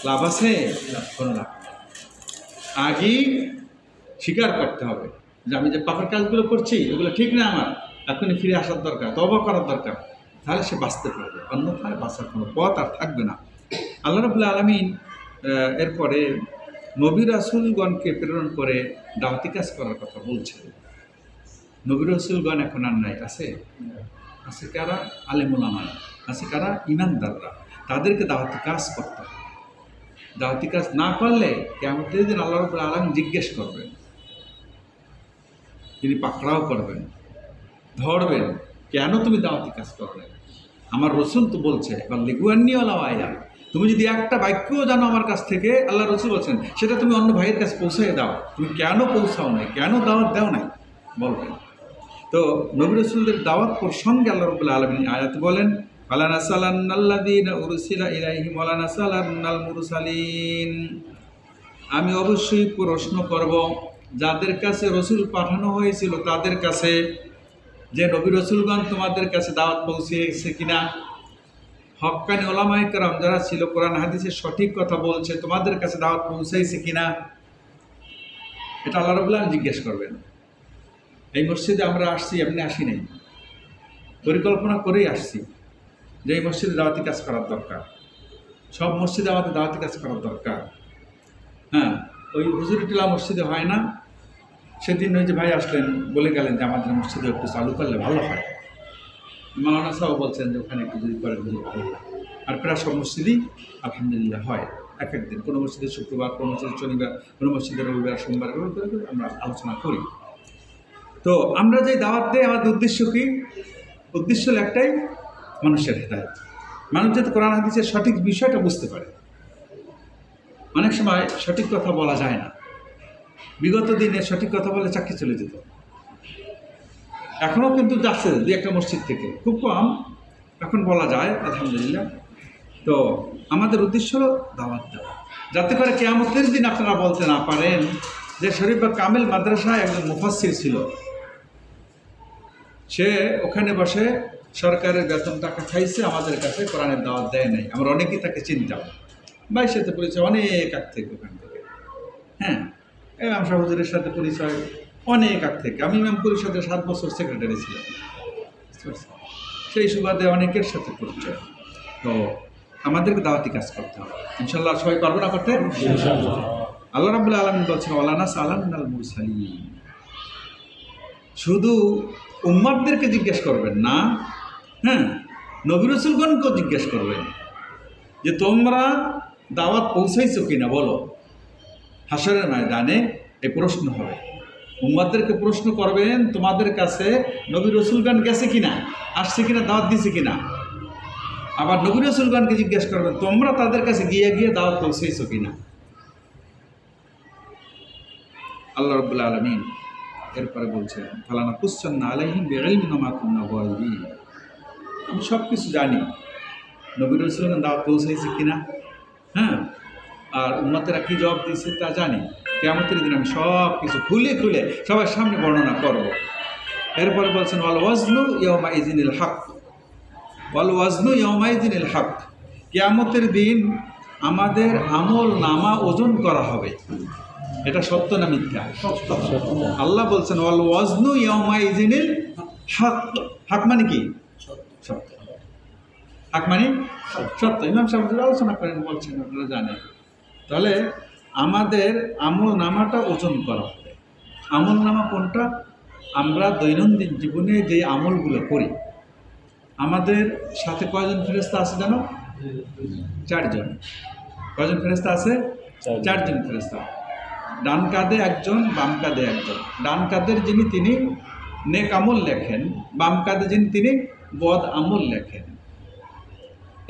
লাভ আছে? কোনো লাভ নেই। আগেই স্বীকার করতে হবে যে আমি যে পাপের কাজগুলো করছি এগুলো ঠিক না, আমার এখনই ফিরে আসার দরকার, তওবা করার দরকার, তাহলে সে বাঁচতে পারবে, অন্যথায় বাঁচার কোনো পথ আর থাকবে না। আল্লাহ রাব্বুল আলামিন এরপরে নবী রাসূলগণকে প্রেরণ করে দাওয়াতি কাজ করার কথা বলছেন। নবী রাসূলগণ এখন আর নাই, আছে? আছে কারা? আলেমুল আমারা, আছে কারা? ইমানদাররা। তাদেরকে দাওয়াতি কাজ করতে হবে। দাওয়াতি কাজ না করলে কিয়ামতের দিন আল্লাহ রাব্বুল আলামিন জিজ্ঞেস করবেন, তিনি পাকড়াও করবেন, ধরবেন, কেন তুমি দাওয়াতি কাজ করবে? আমার রসুল তো বলছে বাল্লিগু ওয়ালাউ আয়া, তুমি যদি একটা বাক্যও জানো আমার কাছ থেকে, আল্লাহ রসুল বলছেন, সেটা তুমি অন্য ভাইয়ের কাছে পৌঁছাই দাও। তুমি কেন পৌঁছাও নাই, কেন দাওয়াত দাও নাই, বলবেন। তো নবী রাসূলদের দাওয়াত প্রসঙ্গে আল্লাহ রাব্বুল আলামিন আয়াত বলেন, ফালা নাসালান্নাল্লাযীনা উরসিলা ইলাইহিম ওয়ালা নাসালান্নাল মুরসালিন। আমি অবশ্যই প্রশ্ন করব যাদের কাছে রসুল পাঠানো হয়েছিল তাদের কাছে, যে নবী রসুলগণ তোমাদের কাছে দাওয়াত পৌঁছেছে কিনা। হক্কানি ওলামায়ে কেরাম যারা ছিল, কোরআন হাদিসের সঠিক কথা বলছে, তোমাদের কাছে দাওয়াত পৌঁছাইছে কিনা, এটা আল্লাহ রাব্বুল আলামিন জিজ্ঞেস করবেন। এই মসজিদে আমরা আসছি, এমনি আসি নাই, পরিকল্পনা করেই আসছি যে এই মসজিদে দাওয়াতি কাজ করার দরকার, সব মসজিদে আমাদের দাওয়াতি কাজ করার দরকার। হ্যাঁ, ওই হুজুরটিলা মসজিদে হয় না, সেদিন ওই যে ভাই আসলেন বলে গেলেন যে আমাদের মসজিদে একটু চালু করলে ভালো হয়। মাওলানা সাহেব বলছেন যে ওখানে একটু যদি করেন বুঝে ভালো হয়। আর প্রায় সব মসজিদই আলহামদুলিল্লাহ হয় এক একদিন, কোনো মসজিদে শুক্রবার, কোনো মসজিদে শনিবার, কোনো মসজিদে রবিবার, সোমবার করে আমরা আলোচনা করি। তো আমরা যে দাওয়াত দেই আমাদের উদ্দেশ্য কি? উদ্দেশ্য হলো একটাই, মানুষের হেদায়েত, মানুষ যাতে কোরআন হাদিসের সঠিক বিষয়টা বুঝতে পারে। অনেক সময় সঠিক কথা বলা যায় না, বিগত দিনে সঠিক কথা বলে চাকরি চলে যেত, এখনও কিন্তু যাচ্ছে দুই একটা মসজিদ থেকে, খুব কম, এখন বলা যায় আলহামদুলিল্লাহ। তো আমাদের উদ্দেশ্য হলো দাওয়াত দেওয়া, যাতে করে কিয়ামতের দিন আপনারা বলতে না পারেন যে শরীফ বা কামিল মাদ্রাসায় একজন মুফাসসির ছিল, সে ওখানে বসে সরকারের বেতন টাকা খাইছে, আমাদের কাছে কোরআনের দাওয়াত দেয় নাই। আমরা অনেকেই তাকে চিনতাম, ভাইয়ের সাথে পরিচয় অনেক আগ থেকে, ওখান থেকে। হ্যাঁ, ইমাম সাহেব হুজুরের সাথে পরিচয় অনেক আগ থেকে। আমি ইমাম পরিষদের 7 বছর সেক্রেটারি ছিলাম, সেই সুবাদে অনেকের সাথে পরিচয়। তো আমাদেরকে দাওয়াতি কাজ করতে হবে, ইনশাল্লাহ সবাই পারবো না করতে? আল্লাহ রাব্বুল আলামিন বলছেন ওয়ালা নাসালান্নাল মুরসালিন, শুধু উম্মতদেরকে জিজ্ঞেস করবেন না, হ্যাঁ, নবী রাসূলগণকেও জিজ্ঞেস করবেন যে তোমরা দাওয়াত পৌঁছাইছো কিনা, বলো। হাসরের ময়দানে এই প্রশ্ন হবে, উম্মতদেরকে প্রশ্ন করবেন তোমাদের কাছে নবী রাসূলগণ গেছে কিনা, আসছে কিনা, দাওয়াত দিছে কিনা। আবার নবী রাসূলগণকে জিজ্ঞেস করবেন তোমরা তাদের কাছে গিয়ে গিয়ে দাওয়াত পৌঁছাইছো কিনা। আল্লাহ রাব্বুল আলামিন এরপরে বলছেন ফালানা কুসসান্না আলাইহিম বিইলমিন মা কুননা গায়বিন, আমি সব কিছু জানি, নবী রাসূলগণ দাওয়াত পৌঁছাইছে কিনা, হ্যাঁ, আর উম্মতেরা কী জবাব দিয়েছে তা জানি। কিয়ামতের দিন আমি সব কিছু খুলে খুলে সবার সামনে বর্ণনা করব। এরপরে বলছেন ওয়াল ওয়াজনু ইয়াউমাইযিনিল হক, ওয়াল ওয়াজনু ইয়াউমাইযিনিল হক, কিয়ামতের দিন আমাদের আমল নামা ওজন করা হবে। এটা সত্য না মিথ্যা? সত্য। আল্লাহ বলছেন ওয়াল ওয়াজনু ইয়াউমাইযিনিল হক, হক মানে কি? সত্য। হক মানে সত্য। ইমাম সাহেব আলোচনা করেন, বলছেন, আপনারা জানেন। তাহলে আমাদের আমল নামাটা ওজন করা হবে। আমল নামা কোনটা? আমরা দৈনন্দিন জীবনে যে আমলগুলো করি, আমাদের সাথে কয়জন ফেরেশতা আছে জানো? 4 জন। কয়জন ফেরেশতা আছে? 4 জন ফেরেশতা। ডান কাঁধে একজন, বাম কাঁধে একজন। ডান কাঁধের যিনি তিনি নেক আমল লেখেন, বাম কাঁধে যিনি তিনি বদ আমল লেখেন।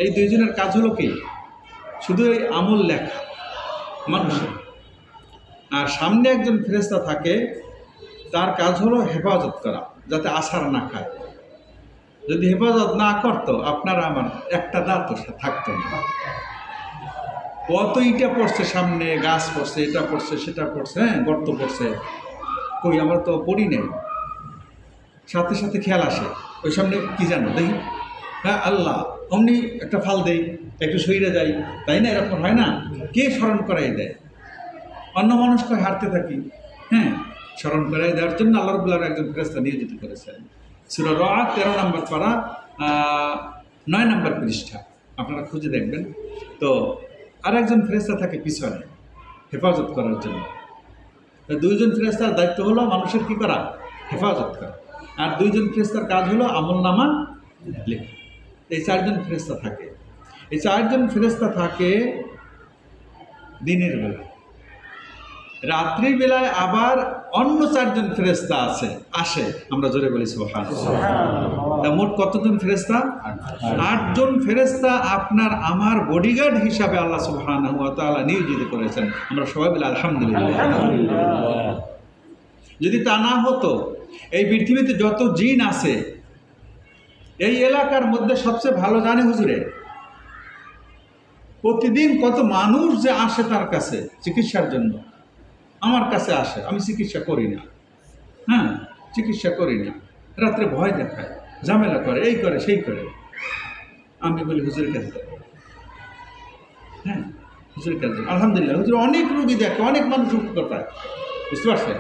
এই 2 জনের কাজ হলো কি? শুধু এই আমল লেখা মানুষের। আর সামনে একজন ফেরেশতা থাকে, তার কাজ হলো হেফাজত করা, যাতে আছাড় না খায়। যদি হেফাজত না করতো আপনার আমার একটা দাঁত থাকতো না। কত ইটা পড়ছে সামনে, গাছ পড়ছে, এটা পড়ছে, সেটা পড়ছে, হ্যাঁ, গর্ত পড়ছে, কই আমরা তো পড়ি নেই। সাথে সাথে খেয়াল আসে ওই সামনে কি জানো দেখি, হ্যাঁ আল্লাহ, অমনি একটা ফাল দেই, একটু সইরে যাই, তাই না? এরকম হয় না? কে স্মরণ করাই দেয়? অন্য মানুষকে হারতে থাকি, হ্যাঁ, স্মরণ করাই দেওয়ার জন্য আল্লাহ রাব্বুল আলামিন একজন ফেরেশতা নিয়োজিত করেছেন। সূরা রা'দ 13 নম্বর পারা 9 নম্বর পৃষ্ঠা আপনারা খুঁজে দেখবেন। তো আর একজন ফেরেশতা থাকে পিছনে হেফাজত করার জন্য। দুইজন ফেরেশতার দায়িত্ব হলো মানুষের কি করা? হেফাজত করা। আর দুইজন ফেরেশতার কাজ হলো আমলনামা লেখা। এই চারজন ফেরেশতা থাকে। এই চারজন ফেরেশতা থাকে দিনের বেলা। রাত্রির বেলায় আবার অন্য চারজন ফেরেশতা আসে, আমরা জোরে বলি সুবহানাল্লাহ। তা মোট কতজন ফেরেশতা? 8 জন ফেরেশতা আপনার আমার বডিগার্ড হিসাবে আল্লাহ সুবহানাহু ওয়া তাআলা নিয়োজিত করেছেন। আমরা সবাই বলি আলহামদুলিল্লাহ। যদি তা না হতো, এই পৃথিবীতে যত জিন আছে, এই এলাকার মধ্যে সবচেয়ে ভালো জানে হুজুরে প্রতিদিন কত মানুষ যে আসে তার কাছে চিকিৎসার জন্য। আমার কাছে আসে, আমি চিকিৎসা করি না, হ্যাঁ, চিকিৎসা করি না, রাত্রে ভয় দেখায়, ঝামেলা করে, এই করে সেই করে। আমি বলি হুজুরের কাছে যাবো, হ্যাঁ, হুজুরের কাছে যাবো। আলহামদুলিল্লাহ, হুজুর অনেক রোগী দেখে, অনেক মানুষ উপকার পায়, বুঝতে পারছেন?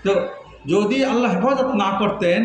তো যদি আল্লাহ হেফাজত না করতেন